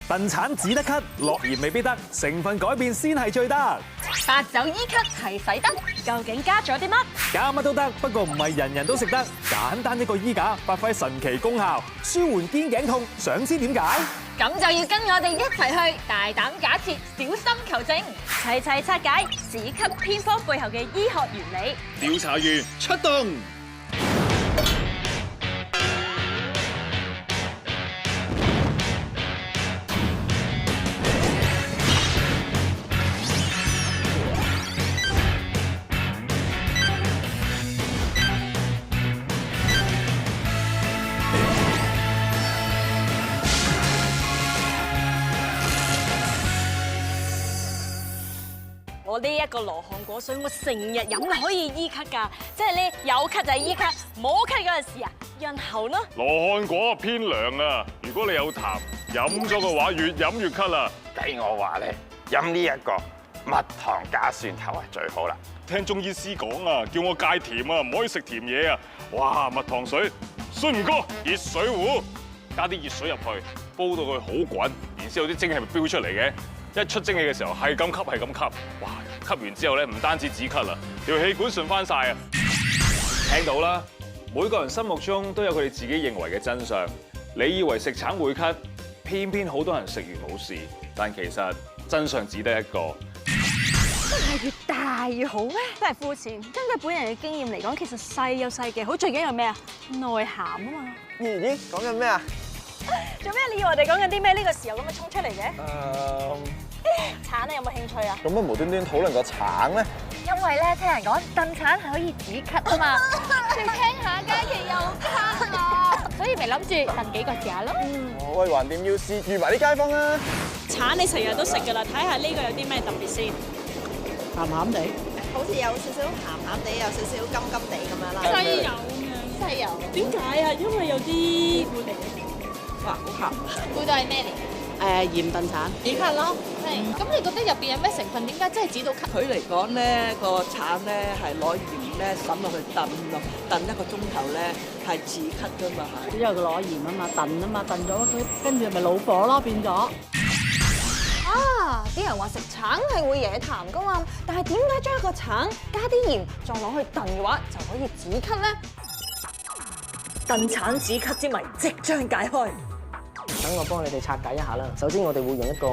燉橙只得咳，落鹽未必得，成分改變先係最得。白酒醫咳係使得，究竟加咗啲乜？加乜都得，不過唔係人人都食得。簡單一個衣架，發揮神奇功效，舒緩肩頸痛。想知點解？咁就要跟我哋一齊去大膽假設，小心求證，齊齊拆解止咳偏方背後嘅醫學原理。調查員出動。我呢一個羅漢果水，我成日飲可以醫咳㗎，即係咧有咳就係醫咳，冇咳嗰陣時啊潤喉咯。羅漢果偏涼啊！如果你有痰，飲咗嘅話，越飲越咳啦。計我話咧，飲呢一個蜜糖加蒜頭係最好啦。聽中醫師講啊，叫我戒甜啊，唔可以食甜嘢啊！哇，蜜糖水，信唔過熱水壺，加啲熱水入去，煲到佢好滾，然之後啲蒸氣咪飆出嚟嘅。一出蒸氣嘅時候係咁吸係咁吸，哇！吸完之後咧，唔單止止咳啦，條氣管順翻晒啊！聽到啦，每個人心目中都有佢哋自己認為嘅真相。你以為食橙會咳，偏偏好多人食完冇事，但其實真相只得一個。真係越大越好咩？真係膚淺。根據本人嘅經驗嚟講，其實細有細嘅好，最緊要咩啊？內涵啊嘛。咦，講緊咩啊？做咩？你以為我哋講緊啲咩？呢個時候咁樣衝出嚟嘅？橙你有冇興趣啊？做乜無端端討論個橙咧？因為咧，聽人講燉橙係可以止咳啊嘛。你聽下嘉琪又咳啦，所以咪諗住燉幾個試下咯。喂，橫掂要試，預埋啲街坊啦。橙你成日都食㗎啦，睇下呢個有啲咩特別先。鹹鹹地，好似有少少鹹鹹地，有少少金金地咁樣啦。西柚咁樣。西柚。點解啊？因為有啲會嚟。哇，好鹹。會到係咩嚟？鹽燉橙。止咳咯。係。咁你覺得入邊有咩成分？點解真係止到咳？佢嚟講咧，個橙咧係攞鹽咧揼落去燉咯，燉1個鐘頭咧係止咳噶嘛係。因為佢攞鹽啊嘛，燉啊嘛，燉咗佢，跟住咪老火咯變咗。啊！啲人話食橙係會惹痰噶嘛，但係點解將一個橙加啲鹽再攞去燉嘅話就可以止咳咧？燉橙止咳之謎即將解開。等我幫你哋拆解一下啦。首先我哋會用一個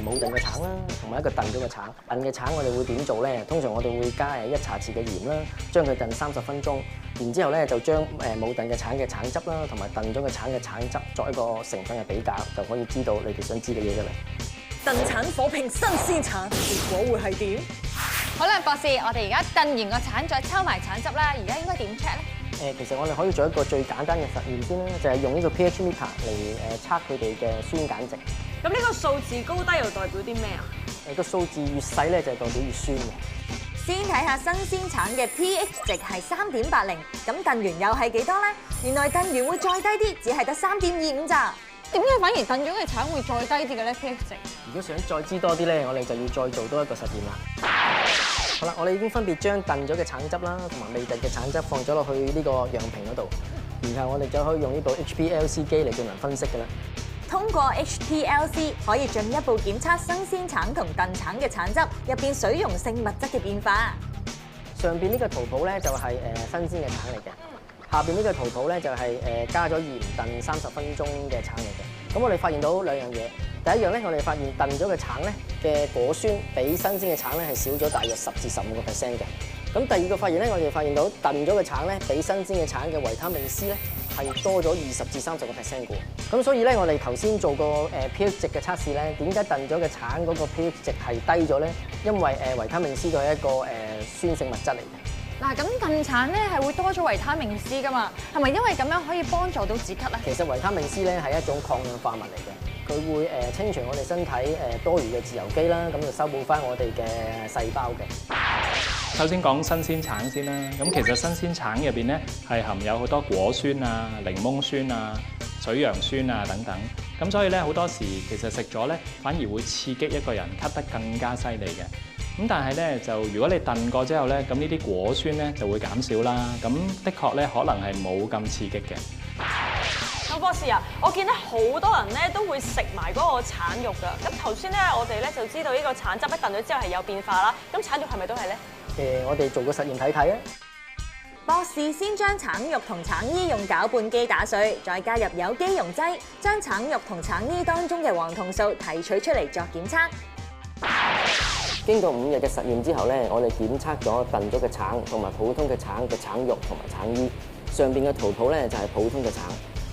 冇燉嘅橙啦，同埋一個燉咗嘅橙。燉嘅橙我哋會點做咧？通常我哋會加1茶匙嘅鹽啦，將佢燉30分鐘。然之後咧就將冇燉嘅橙嘅橙汁啦，同埋燉咗嘅橙嘅橙汁作一個成分嘅比較，就可以知道你哋想知嘅嘢㗎啦。燉橙火拼新鮮橙，結果會係點？好啦，博士，我哋而家燉完個橙，再抽埋橙汁啦。而家應該點 check 咧？其實我哋可以做一個最簡單嘅實驗先啦，就係用呢個 pH meter 嚟測佢哋嘅酸鹼值。咁呢個數字高低又代表啲咩啊？個數字越細咧，就代表越酸嘅。先睇下新鮮橙嘅 pH 值係3.80，咁燉完又係幾多咧？原來燉完會再低啲，只係得3.25咋。點解反而燉咗嘅橙會再低啲嘅咧 pH 值？如果想再知多啲咧，我哋就要再做多一個實驗啦。好啦，我哋已經分別將燉咗嘅橙汁啦，同埋未燉嘅橙汁放咗落去呢個樣瓶嗰度，然後我哋就可以用呢部 HPLC 機嚟進行分析㗎啦。通過 HPLC 可以進一步檢測新鮮橙同燉橙嘅橙汁入邊水溶性物質嘅變化。上邊呢個圖譜咧就係新鮮嘅橙嚟嘅，下邊呢個圖譜咧就係加咗鹽燉30分鐘嘅橙嚟嘅。咁我哋發現到2樣嘢。第一樣咧，我哋發現燉咗嘅橙咧嘅果酸比新鮮嘅橙咧係少咗大約10至15% 嘅。咁第二個發現咧，我哋發現到燉咗嘅橙咧比新鮮嘅橙嘅維他命 C 咧係多咗20至30% 嘅。咁所以咧，我哋頭先做個pH 值嘅測試咧，點解燉咗嘅橙嗰個 pH 值係低咗咧？因為維他命 C 佢係一個酸性物質嚟嘅。嗱，咁燉橙咧係會多咗維他命 C 噶嘛？係咪因為咁樣可以幫助到止咳咧？其實維他命 C 咧係一種抗氧化物嚟嘅。佢會清除我哋身體多餘嘅自由基啦，咁就修補翻我哋嘅細胞嘅。首先講新鮮橙先啦，咁其實新鮮橙入邊咧係含有好多果酸啊、檸檬酸啊、水楊酸啊等等，咁所以咧好多時其實食咗咧反而會刺激一個人咳得更加犀利嘅。咁但係咧就如果你燉過之後咧，咁呢啲果酸咧就會減少啦，咁的確咧可能係冇咁刺激嘅。咁博士啊，我見咧好多人咧都會食埋嗰個橙肉㗎。咁頭先咧我哋咧就知道呢個橙汁一燉咗之後係有變化啦。咁橙肉係咪都係咧？我哋做個實驗睇睇啊！博士先將橙肉同橙衣用攪拌機打碎，再加入有機溶劑，將橙肉同橙衣當中嘅黃酮素提取出嚟作檢測。經過5日嘅實驗之後咧，我哋檢測咗燉咗嘅橙同埋普通嘅橙嘅橙肉同埋橙衣。上邊嘅圖譜咧就係普通嘅橙，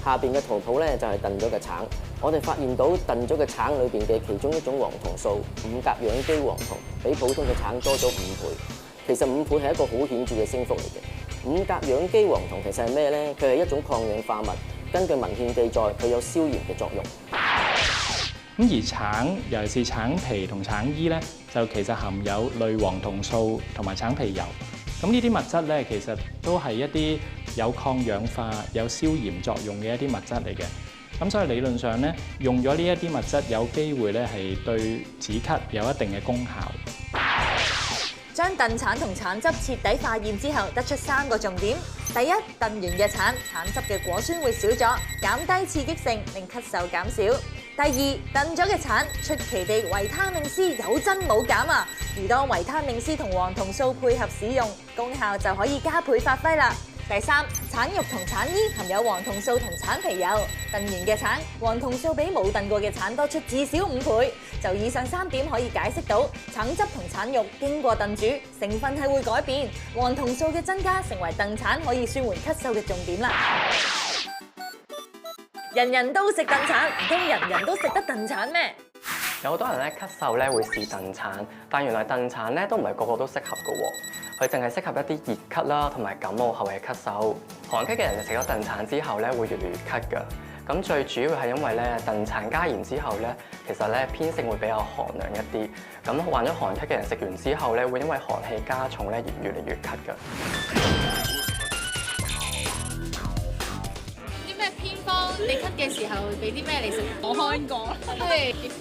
下邊嘅圖譜咧就係燉咗嘅橙。我哋發現到燉咗嘅橙裏邊嘅其中一種黃酮素5甲氧基黃酮，比普通嘅橙多咗5倍。其實5倍係一個好顯著嘅升幅嚟嘅。5甲氧基黃酮其實係咩咧？佢係一種抗氧化物，根據文獻記載，佢有消炎嘅作用。咁而橙，尤其是橙皮同橙衣咧，就其實含有類黃酮素同埋橙皮油。咁呢啲物質咧，其實都係一啲有抗氧化、有消炎作用嘅一啲物質嚟嘅。咁所以理論上咧，用咗呢一啲物質，有機會咧係對止咳有一定嘅功效。將燉橙同橙汁徹底化驗之後，得出3個重點。第一，燉完嘅橙汁嘅果酸會少咗，減低刺激性，令咳嗽減少。第二，燉咗嘅橙出奇地維他命 C 有增冇減啊！而當維他命 C 同黃酮素配合使用，功效就可以加倍發揮啦。第三，橙肉同橙衣含有黃酮素同橙皮油，燉完嘅橙黃酮素比冇燉過嘅橙多出至少5倍。就以上3點可以解釋到，橙汁同橙肉經過燉煮，成分係會改變，黃酮素嘅增加成為燉橙可以舒緩咳嗽嘅重點啦。人人都食燉橙，唔通人人都食得燉橙咩？有好多人咧咳嗽咧會試燉橙，但原來燉橙咧都唔係個個都適合嘅喎，佢淨係適合一啲熱咳啦同埋感冒後嘅咳嗽。寒咳嘅人食咗燉橙之後咧會越嚟越咳㗎。咁最主要係因為咧燉橙加鹽之後咧，其實咧偏性會比較寒涼一啲。咁患咗寒咳嘅人食完之後咧，會因為寒氣加重咧而越嚟越咳㗎。啲咩偏方？你咳嘅時候俾啲咩你食？我開過，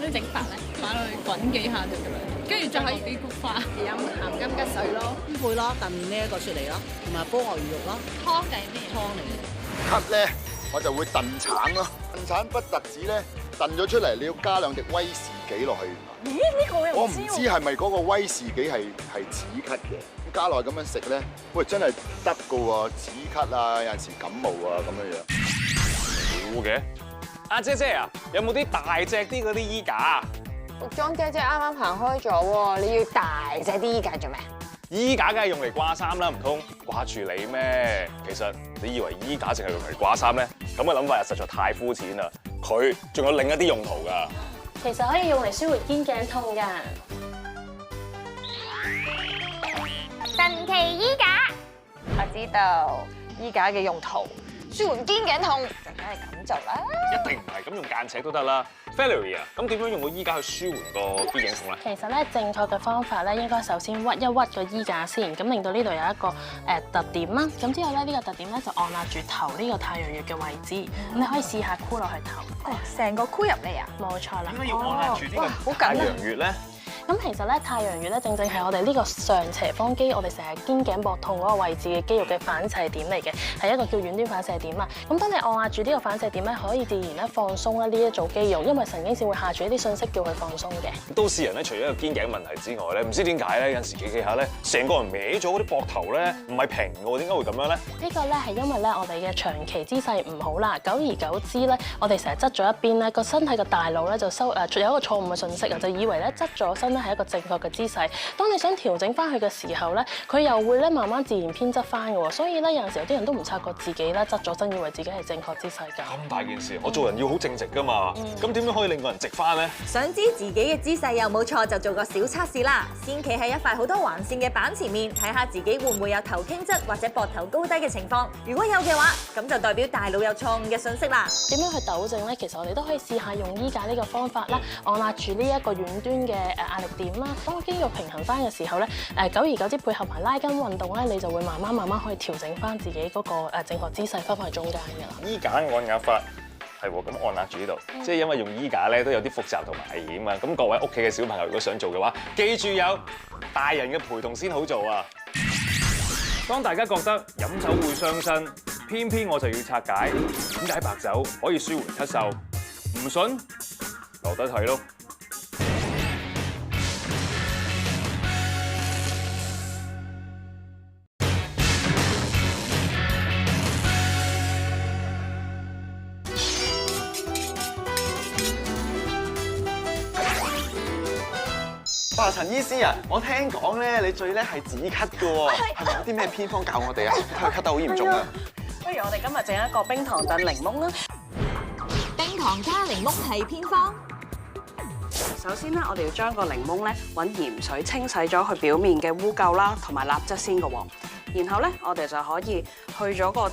點整法咧？擺落去滾幾下就得啦，跟住再可以俾菊花。飲鹹柑桔水咯，咁配咯，燉呢一個出嚟咯，同埋煲牛魚肉咯。湯定咩？湯嚟嘅。咳咧，我就會燉橙咯。燉橙不特止咧，燉咗出嚟你要加2滴威士忌落去。咦？呢個我唔知係咪嗰個威士忌係止咳嘅，咁加落去咁樣食咧，喂真係得㗎喎，止咳啊，有陣時感冒啊咁樣樣。好嘅，阿姐姐啊，有冇啲大隻啲嗰啲衣架啊？服裝姐姐啱啱行開咗喎，你要大隻啲衣架做咩？衣架梗係用嚟掛衫啦，唔通掛住你咩？其實你以為衣架淨係用嚟掛衫咧？咁嘅諗法實在太膚淺啦！佢仲有另一啲用途㗎。其實可以用嚟舒緩肩頸痛㗎。神奇衣架，我知道衣架嘅用途，舒緩肩頸痛，就梗係咁做啦。一定唔係咁用間尺都得啦。Valerie 啊，咁點樣用個衣架去舒緩個肩頸痛咧？其實咧，正確嘅方法咧，應該首先屈一屈個衣架先，咁令到呢度有一個特點啦。咁之後咧，呢個特點咧就按壓住頭呢個太陽穴嘅位置。你可以試下箍落去頭。成個箍入嚟啊！冇錯啦。點解要按壓住呢個太陽穴咧？咁其實咧，太陽穴咧正正係我哋呢個上斜方肌，我哋成日肩頸膊痛嗰個位置嘅肌肉嘅反射點嚟嘅，係一個叫遠端反射點啊。咁當你按壓住呢個反射點咧，可以自然咧放鬆咧呢一組肌肉，因為神經線會下住一啲信息叫佢放鬆嘅。都市人咧，除咗有肩頸問題之外咧，唔知點解咧，有陣時企下咧，成個人歪咗嗰啲膊頭咧，唔係平嘅喎，點解會咁樣咧？呢個咧係因為咧我哋嘅長期姿勢唔好啦，久而久之咧，我哋成日側咗一邊咧，個身體嘅大腦咧就有一個錯誤嘅信息啊，就以為咧側咗身咧係一個正確嘅姿勢。當你想調整翻去嘅時候咧，佢又會咧慢慢自然偏側翻嘅喎。所以咧有陣時有啲人都唔察覺自己咧側咗身，以為自己係正確姿勢㗎。咁大件事，我做人要好正直㗎嘛。咁點樣可以令個人直翻咧？想知自己嘅姿勢有冇錯，就做個小測試啦。先企喺一塊好多橫線嘅板前面，睇下自己會唔會有頭傾側或者膊頭高低嘅情況。如果有嘅話，咁就代表大腦有錯誤嘅信息啦。點樣去糾正咧？其實我哋都可以試下用衣架呢個方法啦，按壓住呢一個遠端嘅壓力點啦。當個肌肉平衡翻嘅時候咧，久而久之配合埋拉筋運動咧，你就會慢慢可以調整翻自己嗰個正確姿勢翻返去中間㗎啦。衣架按壓法係喎，咁按壓住呢度，即係因為用衣架咧都有啲複雜同埋危險啊。咁各位屋企嘅小朋友如果想做嘅話，記住有大人嘅陪同先好做啊。當大家覺得飲酒會傷身，偏偏我就要拆解點解白酒可以舒緩咳嗽。唔信，留低睇咯。哇，陳醫師啊，我聽講咧，你最叻係止咳㗎喎，係咪有啲咩偏方教我哋啊？睇佢咳得好嚴重啊！不如我哋今日整一個冰糖燉檸檬啦。冰糖加檸檬係偏方。首先咧，我哋要將個檸檬咧揾鹽水清洗咗佢表面嘅污垢啦，同埋蠟質先嘅喎。然後咧，我哋就可以去咗個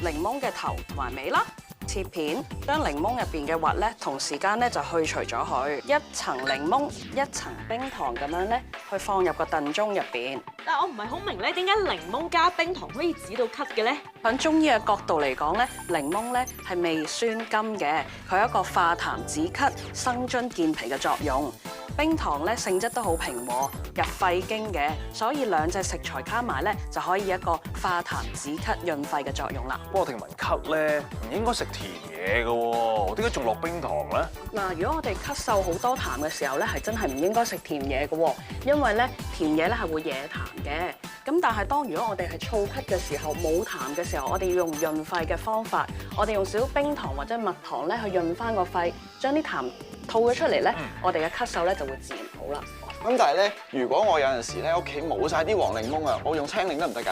檸檬嘅頭同埋尾啦。切片，將檸檬入邊嘅核咧，同時間咧就去除咗佢，一層檸檬，一層冰糖咁樣咧，去放入個燉盅入邊。但係我唔係好明咧，點解檸檬加冰糖可以止到咳嘅咧？喺中醫嘅角度嚟講咧，檸檬咧係味酸甘嘅，佢有一個化痰止咳、生津健脾嘅作用。冰糖咧性質都好平和，入肺經嘅，所以兩隻食材加埋咧就可以一個化痰止咳、潤肺嘅作用啦。不過我聽聞咳咧唔應該食甜嘢嘅喎，點解仲落冰糖咧？嗱，如果我哋咳嗽好多痰嘅時候咧，係真係唔應該食甜嘢嘅喎，因為咧甜嘢咧係會惹痰嘅。咁但係當如果我哋係燥咳嘅時候，冇痰嘅時候，我哋要用潤肺嘅方法，我哋用少冰糖或者蜜糖咧去潤翻個肺，將啲痰吐咗出嚟咧，我哋嘅咳嗽咧就會自然好啦。咁但係咧，如果我有陣時咧屋企冇晒啲黃檸檬啊，我用青檸得唔得㗎？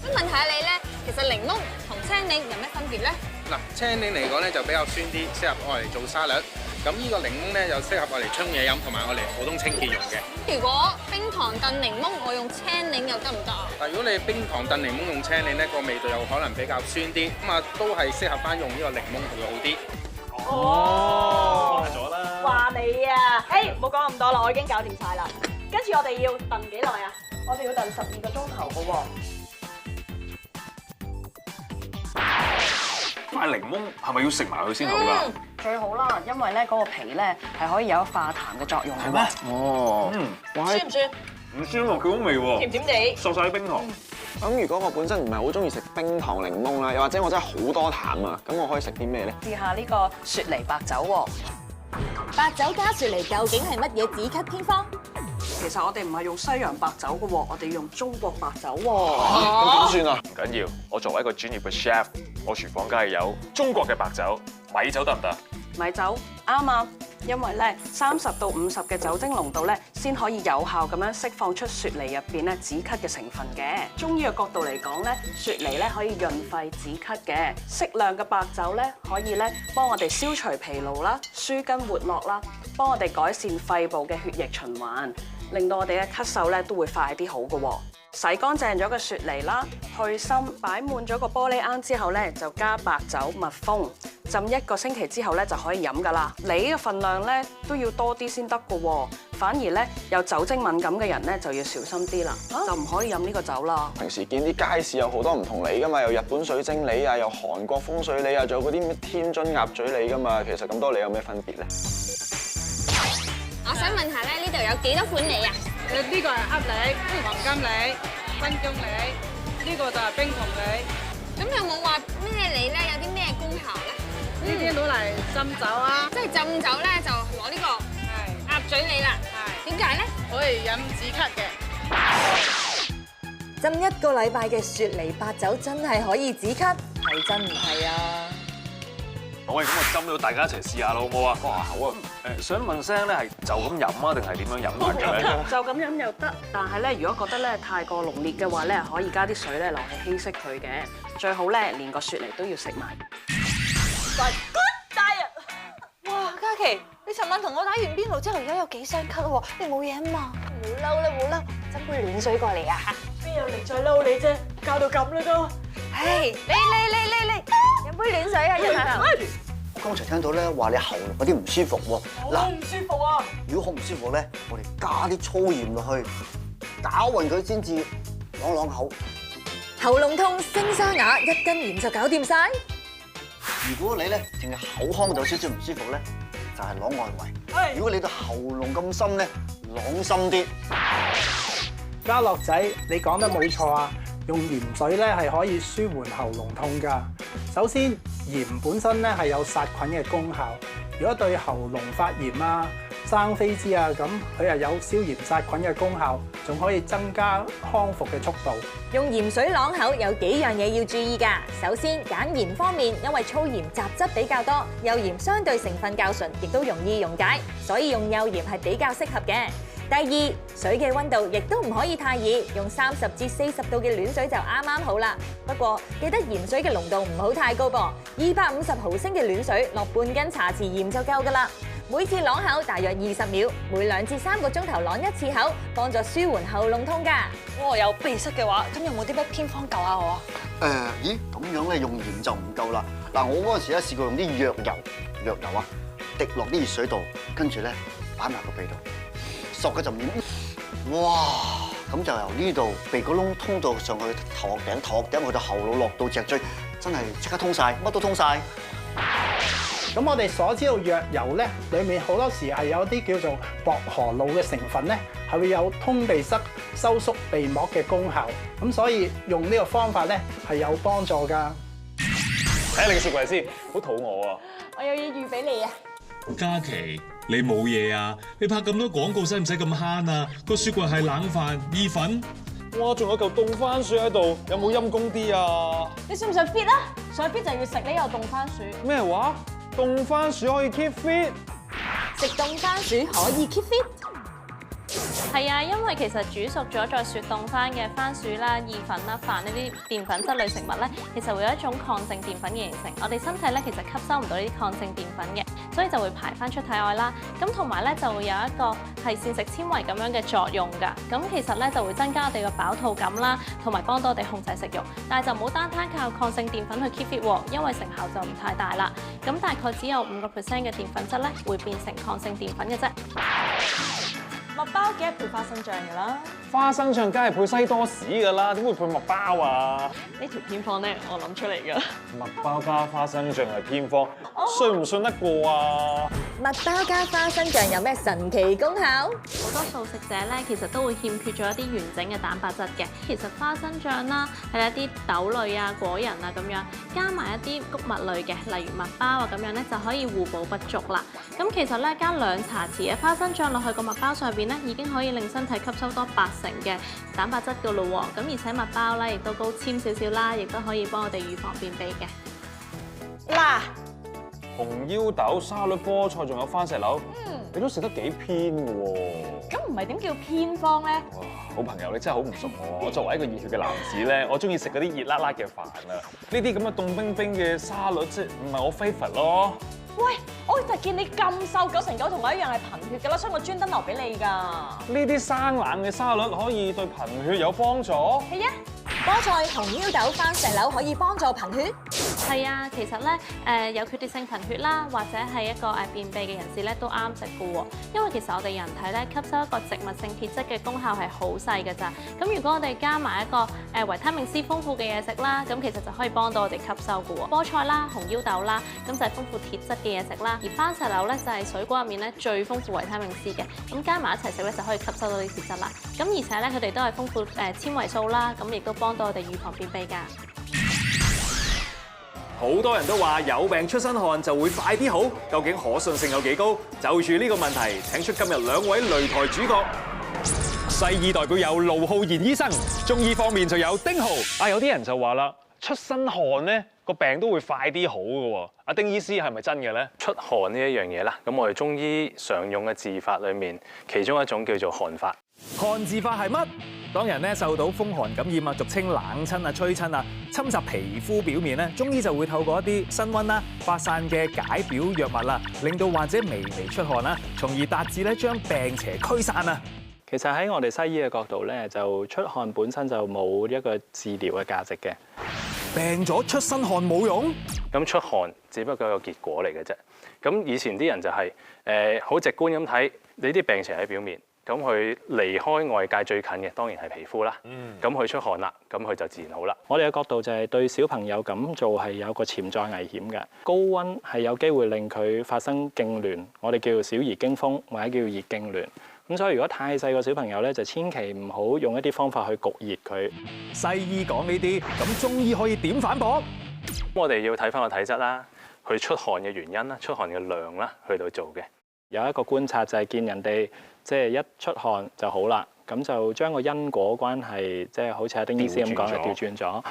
想問下你咧，其實檸檬同青檸有咩分別咧？嗱，青檸嚟講咧就比較酸啲，適合我嚟做沙律。咁呢個檸檬咧就適合我嚟沖嘢飲，同埋我嚟普通清潔用嘅。如果冰糖燉檸檬，我用青檸又得唔得啊？但如果你冰糖燉檸檬用青檸咧，個味道又可能比較酸啲，咁啊都係適合翻用呢個檸檬會好啲。哦，咗啦。話你啊，唔好講咁多啦，我已經搞掂晒啦。跟住我哋要燉幾耐啊？我哋要燉12個鐘頭嘅喎。塊檸檬係咪要食埋佢先好㗎？最好啦，因為咧嗰個皮咧係可以有化痰嘅作用嘅喎。哦，酸唔酸？唔酸喎，幾好味喎。甜甜地，索晒啲冰糖。咁如果我本身唔係好中意食冰糖檸檬啦，又或者我真係好多痰啊，咁我可以食啲咩咧？試下呢個雪梨白酒喎。白酒加雪梨究竟係乜嘢止咳偏方？其實我哋唔係用西洋白酒嘅喎，我哋用中國白酒喎。咁點算啊？唔緊要，我作為一個專業嘅 chef，我廚房梗係有中國嘅白酒，米酒得唔得？米酒啱啊，因為咧30到50嘅酒精濃度咧，先可以有效咁樣釋放出雪梨入邊咧止咳嘅成分嘅。中醫嘅角度嚟講咧，雪梨咧可以潤肺止咳嘅，適量嘅白酒咧可以咧幫我哋消除疲勞啦、舒筋活絡啦，幫我哋改善肺部嘅血液循環，令到我哋嘅咳嗽咧都會快啲好嘅喎。洗乾淨咗個雪梨啦，去芯，擺滿咗個玻璃罌之後咧，就加白酒密封，浸1個星期之後咧就可以飲㗎啦。你嘅份量咧都要多啲先得㗎喎，反而咧有酒精敏感嘅人咧就要小心啲啦，就唔可以飲呢個酒啦。平時見啲街市有好多唔同梨㗎嘛，有日本水晶梨啊，有韓國風水梨啊，仲有嗰啲咩天津鴨嘴梨㗎嘛，其實咁多梨有咩分別咧？我想問下咧，呢度有幾多款梨啊？呢個係鴨梨、黃金梨、分鐘梨，呢個就係冰糖梨。咁有冇話咩梨咧？有啲咩功效咧？呢啲攞嚟浸酒啊！即係浸酒咧，就攞呢個鴨嘴梨啦。係點解咧？可以飲止咳嘅。浸1個禮拜嘅雪梨白酒真係可以止咳，係真唔係啊？喂，咁我斟到大家一齊試下啦，好唔好啊？哇，好啊！想問聲咧，係就咁飲啊，定係點樣飲法嘅咧？就咁飲又得，但係咧，如果覺得咧太過濃烈嘅話咧，可以加啲水咧落去稀釋佢嘅。最好咧，連個雪梨都要食埋。Good diet！ 哇，嘉琪，你尋晚同我打完邊爐之後，而家有幾聲咳喎？你冇嘢啊嘛？唔好嬲啦，唔好嬲，斟杯暖水過嚟啊！邊有力再嬲你啫？搞到咁啦都。唉，嚟，飲杯暖水啊！一下。剛才聽到咧話你喉嚨有啲唔舒服喎，好唔舒服啊！如果好唔舒服咧，我哋加啲粗鹽落去，攪勻佢先至啷口。喉嚨痛升沙啞，1斤鹽就搞掂晒。如果你咧淨係口腔有少少唔舒服咧，就係啷外圍。如果你到喉嚨咁深咧，啷深啲。家樂仔，你講得冇錯啊！用鹽水咧係可以舒緩喉嚨痛㗎。首先，鹽本身咧係有殺菌嘅功效，如果對喉嚨發炎啊、生痱滋啊，咁佢係有消炎殺菌嘅功效，仲可以增加康復嘅速度。用鹽水啷口有幾樣嘢要注意㗎。首先揀鹽方面，因為粗鹽雜質比較多，幼鹽相對成分較純，亦都容易溶解，所以用幼鹽係比較適合嘅。第二，水嘅溫度亦都唔可以太熱，用30至40度嘅暖水就啱啱好啦。不過記得鹽水嘅濃度唔好太高噃，250毫升嘅暖水落半斤茶匙鹽就夠㗎啦。每次啷口大約20秒，每2至3個鐘頭啷一次口，幫助舒緩喉嚨痛㗎。哇，有鼻塞嘅話，咁有冇啲咩偏方救下我啊？咦，咁樣咧用鹽就唔夠啦。嗱，我嗰陣時咧試過用啲藥油啊，滴落啲熱水度，跟住咧擺埋個鼻度，索嗰陣鹽，哇！咁就由呢度鼻哥窿通到上去頭殼頂去到喉嚨落到脊椎，真係即刻通晒，乜都通晒。咁我哋所知道藥油咧，裡面好多時係有啲叫做薄荷露嘅成分咧，係會有通鼻塞、收縮鼻膜嘅功效。咁所以用呢個方法咧係有幫助㗎。睇下你嘅雪櫃先，好肚餓啊！我有嘢預俾你啊！嘉琪，你冇嘢啊？你拍咁多廣告使唔使咁慳啊？個雪櫃係冷飯、意粉。哇，仲有嚿凍番薯喺度，有冇陰公啲啊？你想唔想 fit 啊？想 fit 就要食呢個凍番薯。咩話？凍番薯可以 keep fit？ 食凍番薯可以 keep fit？ 係啊，因為其實煮熟咗再雪凍翻嘅番薯啦、意粉啦、飯呢啲澱粉質類食物咧，其實會有一種抗性澱粉嘅形成。我哋身體咧其實吸收唔到呢啲抗性澱粉嘅，所以就會排翻出體外啦。咁同埋咧就會有一個係膳食纖維咁樣嘅作用㗎。咁其實咧就會增加我哋嘅飽肚感啦，同埋幫到我哋控制食慾。但係就唔好單靠抗性澱粉去 keep fit 喎，因為成效就唔太大啦。咁大概只有5%嘅澱粉質咧會變成抗性澱粉嘅啫。麥包記得配花生醬㗎啦，花生醬梗係配西多士㗎啦，點會配麥包啊？呢條偏方咧，我諗出嚟㗎。麥包加花生醬係偏方，信唔信得過啊？麥包加花生醬有咩神奇功效？好多素食者咧，其實都會欠缺咗一啲完整嘅蛋白質嘅。其實花生醬啦，係一啲豆類啊、果仁啊咁樣，加埋一啲穀物類嘅，例如麥包啊咁樣咧，就可以互補不足啦。咁其實咧，加2茶匙嘅花生醬落去個麥包上邊咧，已經可以令身體吸收多80%嘅蛋白質㗎咯喎。咁而且麥包咧，亦都高纖少少啦，亦都可以幫我哋預防便秘嘅。嗱，紅腰豆、沙律、菠菜，仲有番石榴，你都食得幾偏嘅喎。咁唔係點叫偏方咧？哇，好朋友，你真係好唔熟我。我作為一個熱血嘅男子咧，我中意食嗰啲熱辣辣嘅飯啊。呢啲咁嘅凍冰冰嘅沙律，即係唔係我 favourite 咯。喂，我就見你咁瘦，9成9同我一樣係貧血㗎啦，所以我專登留俾你㗎。呢啲生冷嘅沙律可以對貧血有幫助？係啊。菠菜、紅腰豆、番石榴可以幫助貧血。係啊，其實咧有缺鐵性貧血啦，或者係一個便秘嘅人士咧都啱食嘅喎。因為其實我哋人體咧吸收一個植物性鐵質嘅功效係好細㗎咋。咁如果我哋加埋一個維他命 C 豐富嘅嘢食啦，咁其實就可以幫到我哋吸收嘅喎。菠菜啦、紅腰豆啦，咁就係豐富鐵質嘅嘢食啦。而番石榴咧就係水果入面咧最豐富維他命 C 嘅，咁加埋一齊食咧就可以吸收到啲鐵質啦。咁而且咧佢哋都係豐富纖維素啦，咁亦都幫到我哋預防便秘㗎。好多人都話有病出身汗就會快啲好，究竟可信性有幾高？就住呢個問題，請出今日2位擂台主角。西醫代表有盧浩然醫生，中醫方面就有丁豪。有啲人就話啦，出身汗咧個病都會快啲好嘅喎。阿丁醫師係咪真嘅咧？出汗呢一樣嘢啦，咁我哋中醫常用嘅治法裏面，其中一種叫做汗法。汗治法係乜？當人咧受到風寒感染啊，俗稱冷親啊、吹親啊，侵襲皮膚表面咧，中醫就會透過一啲辛溫啦、發散嘅解表藥物啦，令到患者微微出汗啦，從而達至咧將病邪驅散啊。其實喺我哋西醫嘅角度咧，就出汗本身就冇一個治療嘅價值嘅。病咗出身汗冇用？咁出汗只不過係一個結果嚟嘅啫。咁以前啲人就係好直觀咁睇，你啲病邪喺表面。咁佢離開外界最近嘅當然係皮膚啦。咁佢出汗啦，咁佢就自然好啦。我哋嘅角度就係對小朋友咁做係有個潛在危險嘅。高溫係有機會令佢發生痙攣，我哋叫小兒驚風或者叫熱痙攣。咁所以如果太細個小朋友咧，就千祈唔好用一啲方法去焗熱佢。西醫講呢啲，咁中醫可以點反駁？我哋要睇翻個體質啦，去出汗嘅原因啦，出汗嘅量啦，去到做嘅。有一個觀察就係見人哋即係一出汗就好啦，咁就將個因果關係即係好似阿丁醫師咁講嘅調轉咗。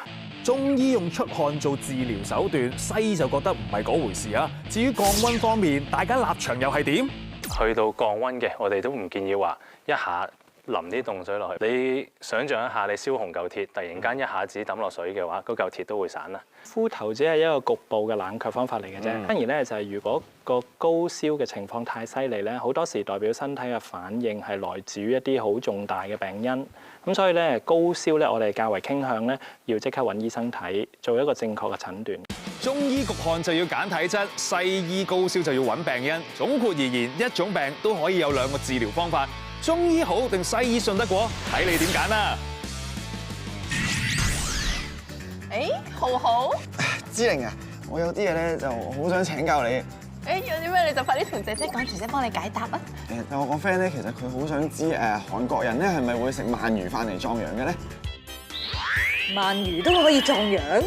中醫用出汗做治療手段，西醫就覺得唔係嗰回事啊。至於降溫方面，大家立場又係點？去到降溫嘅，我哋都唔建議話一下淋啲凍水落去。你想象一下，你燒紅嚿鐵，突然間一下子抌落水嘅話，嗰嚿鐵都會散啦。敷頭只係一個局部嘅冷卻方法嚟嘅啫。反而咧就係如果個高燒嘅情況太犀利咧，好多時代表身體嘅反應係來自於一啲好重大嘅病因。咁所以咧高燒咧，我哋較為傾向咧要即刻揾醫生睇，做一個正確嘅診斷。中醫焗汗就要揀體質，西醫高燒就要揾病因。總括而言，一種病都可以有兩個治療方法。中醫好定西醫信得過？睇你點揀啦！浩浩，之玲啊，我有啲嘢咧就好想請教你。有啲咩你就快啲同姐姐講，姐姐幫你解答啊！但我個 friend 咧，其實佢好想知韓國人咧係咪會食鰻魚飯嚟壯陽嘅咧？鰻魚都可以壯陽？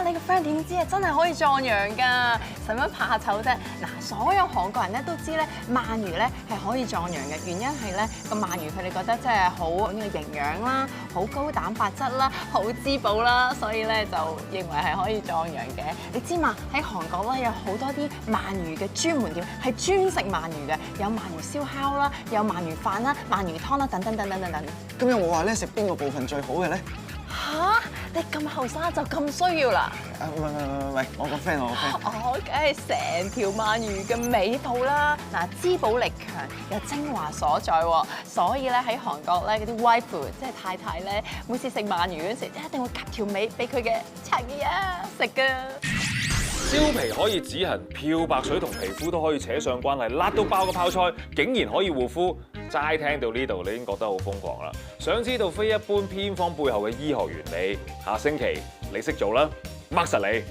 你個 friend 點知啊？真係可以壯陽㗎，使乜怕醜啫？嗱，所有韓國人咧都知咧，鰻魚咧係可以壯陽嘅，原因係咧個鰻魚佢哋覺得即係好呢個營養啦，好高蛋白質啦，好滋補啦，所以咧就認為係可以壯陽嘅。你知嘛？喺韓國咧有好多啲鰻魚嘅專門店，係專食鰻魚嘅，有鰻魚燒烤啦，有鰻魚飯啦、鰻魚湯啦，等等等等等等。咁有冇話咧食邊個部分最好嘅咧？嚇！你咁後生就咁需要啦？喂，我個 friend。我梗係成條鰻魚嘅尾部啦。嗱，滋補力強，有精華所在喎。所以咧喺韓國咧嗰啲 wife 即係太太咧，每次食鰻魚嗰時一定會夾條尾俾佢嘅拆嘢啊食㗎。燒皮可以止痕，漂白水同皮膚都可以扯上關係，辣到爆嘅泡菜竟然可以護膚，齋聽到呢度你已經覺得好瘋狂啦！想知道非一般偏方背後嘅醫學原理，下星期你識做啦，Mark實你。